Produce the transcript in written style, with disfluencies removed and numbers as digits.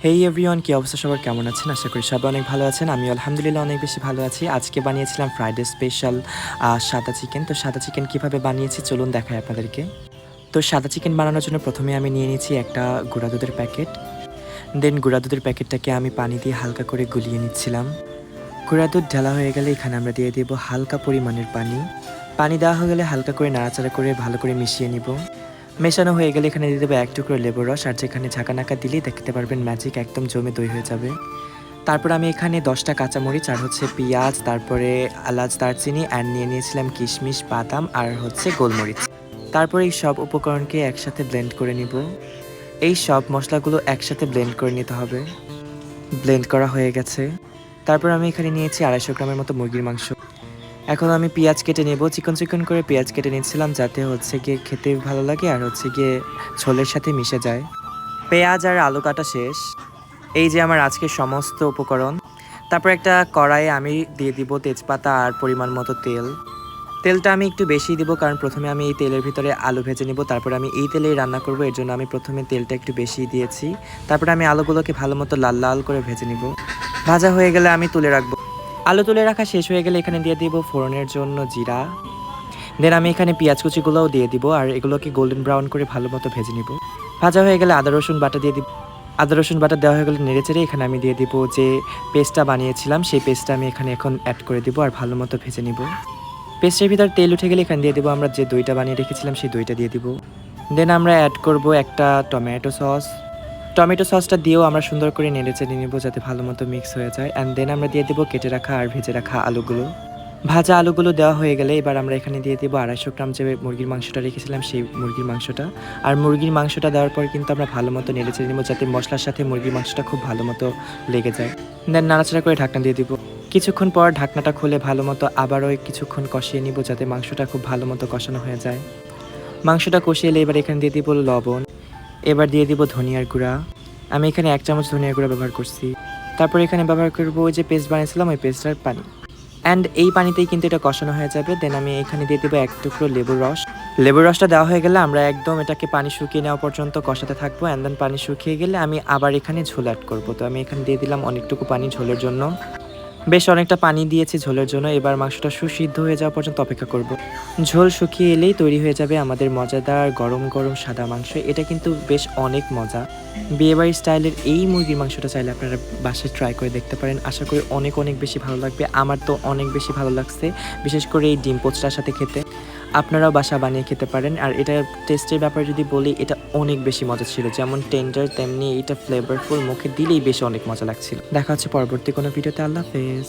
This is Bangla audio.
হেই এভরিওয়ান, কি অবস্থা সবার? কেমন আছেন? আশা করি সবাই অনেক ভালো আছেন। আমি আলহামদুলিল্লাহ অনেক বেশি ভালো আছি। আজকে বানিয়েছিলাম ফ্রাইডে স্পেশাল সাদা চিকেন। তো সাদা চিকেন কীভাবে বানিয়েছি চলুন দেখাই আপনাদেরকে। তো সাদা চিকেন বানানোর জন্য প্রথমে আমি নিয়ে নিয়েছি একটা গুঁড়া দুধের প্যাকেট। দেন গুঁড়া দুধের প্যাকেটটাকে আমি পানি দিয়ে হালকা করে গুলিয়ে নিচ্ছিলাম। গুঁড়া দুধ ঢালা হয়ে গেলে এখানে আমরা দিয়ে দেবো হালকা পরিমাণের পানি। পানি দেওয়া হয়ে গেলে হালকা করে নাড়াচাড়া করে ভালো করে মিশিয়ে নিব। মেশানো হয়ে গেলে এখানে দিয়ে দেবো এক টুকরো লেবুর রস, আর যেখানে ঝাঁকানাকা দিলেই দেখতে পারবেন ম্যাজিক একদম জমে দই হয়ে যাবে। তারপর আমি এখানে 10টা কাঁচামরিচ আর পেঁয়াজ, তারপরে এলাচ, দারচিনি অ্যান্ড নিয়ে নিয়েছিলাম কিশমিশ, বাদাম আর গোলমরিচ। তারপর এই সব উপকরণকে একসাথে ব্লেন্ড করে নিব। এই সব মশলাগুলো একসাথে ব্লেন্ড করে নিতে হবে। ব্লেন্ড করা হয়ে গেছে। তারপর আমি এখানে নিয়েছি 250 গ্রামের মতো মুরগির মাংস। এখন আমি পেঁয়াজ কেটে নেব। চিকন চিকন করে পেঁয়াজ কেটে নিচ্ছিলাম যাতে গিয়ে খেতে ভালো লাগে আর গিয়ে ঝোলের সাথে মিশে যায়। পেঁয়াজ আর আলু কাটা শেষ। এই যে আমার আজকের সমস্ত উপকরণ। তারপর একটা কড়াইয়ে আমি দিয়ে দিব তেজপাতা আর পরিমাণ মতো তেল। তেলটা আমি একটু বেশি দিব কারণ প্রথমে আমি এই তেলের ভিতরে আলু ভেজে নিব, তারপর আমি এই তেলেই রান্না করব, এর জন্য আমি প্রথমে তেলটা একটু বেশি দিয়েছি। তারপরে আমি আলুগুলোকে ভালো মতো লাল লাল করে ভেজে নিব। ভাজা হয়ে গেলে আমি তুলে রাখবো। আলু তুলে রাখা শেষ হয়ে গেলে এখানে দিয়ে দিব ফোড়নের জন্য জিরা। দেন আমি এখানে পেঁয়াজ কুচিগুলোও দিয়ে দিব আর এগুলোকে গোল্ডেন ব্রাউন করে ভালো মতো ভেজে নিব। ভাজা হয়ে গেলে আদা রসুন বাটা দিয়ে দিব। আদা রসুন বাটা দেওয়া হয়ে গেলে নেড়েচেড়ে এখানে আমি দিয়ে দিব যে পেস্টটা বানিয়েছিলাম, সেই পেস্টটা আমি এখানে এখন অ্যাড করে দিব আর ভালো মতো ভেজে নিব। পেস্টের ভিতর তেল উঠে গেলে এখানে দিয়ে দিব আমরা যে দইটা বানিয়ে রেখেছিলাম সেই দইটা দিয়ে দিব। দেন আমরা অ্যাড করব একটা টমেটো সস। টমেটো সসটা দিয়েও আমরা সুন্দর করে নেড়েচেড়ে নিব যাতে ভালো মতো মিক্স হয়ে যায়। অ্যান্ড দেন আমরা দিয়ে দেবো কেটে রাখা আর ভেজে রাখা আলুগুলো। ভাজা আলুগুলো দেওয়া হয়ে গেলে এবার আমরা এখানে দিয়ে দেবো 250 গ্রাম যে মুরগির মাংসটা রেখেছিলাম সেই মুরগির মাংসটা। আর মুরগির মাংসটা দেওয়ার পর কিন্তু আমরা ভালো মতো নেড়েচেড়ে নেবো যাতে মশলার সাথে মুরগির মাংসটা খুব ভালো মতো লেগে যায়। দেন নাড়াচাড়া করে ঢাকনা দিয়ে দিব। কিছুক্ষণ পর ঢাকনাটা খুলে ভালো মতো আবারও কিছুক্ষণ কষিয়ে নিব যাতে মাংসটা খুব ভালো মতো কষানো হয়ে যায়। মাংসটা কষিয়ে এলে এবার এখানে দিয়ে দিব লবণ। এবার দিয়ে দিব ধনিয়ার গুঁড়া। আমি এখানে 1 চামচ ধনিয়ার গুঁড়া ব্যবহার করছি। তারপর এখানে ব্যবহার করবো ওই যে পেস্ট বানিয়েছিলাম ওই পেস্টটার পানি। অ্যান্ড এই পানিতেই কিন্তু এটা কষানো হয়ে যাবে। দেন আমি এখানে দিয়ে দেবো 1 টুকরো লেবুর রস। লেবুর রসটা দেওয়া হয়ে গেলে আমরা একদম এটাকে পানি শুকিয়ে নেওয়া পর্যন্ত কষাতে থাকবো। অ্যান্ড দেন পানি শুকিয়ে গেলে আমি আবার এখানে ঝোল অ্যাড করবো। তো আমি এখানে দিয়ে দিলাম অনেকটুকু পানি ঝোলের জন্য। বেশ অনেকটা পানি দিয়েছি ঝোলের জন্য। এবার মাংসটা সুসিদ্ধ হয়ে যাওয়া পর্যন্ত অপেক্ষা করব। ঝোল শুকিয়ে এলেই তৈরি হয়ে যাবে আমাদের মজাদার গরম গরম সাদা মাংস। এটা কিন্তু বেশ অনেক মজা। বিয়েবাড়ির স্টাইলের এই মুরগির মাংসটা চাইলে আপনারা বাসায় ট্রাই করে দেখতে পারেন। আশা করি অনেক অনেক বেশি ভালো লাগবে। আমার তো অনেক বেশি ভালো লাগছে, বিশেষ করে এই ডিম পোচটার সাথে খেতে। আপনারাও বাসা বানিয়ে খেতে পারেন। আর এটা টেস্টের ব্যাপারে যদি বলি, এটা অনেক বেশি মজা ছিল। যেমন টেন্ডার তেমনি এটা ফ্লেভারফুল, মুখে দিলেই বেশ অনেক মজা লাগছিল। দেখা হচ্ছে পরবর্তী কোনো ভিডিওতে। আল্লাহ হাফেজ।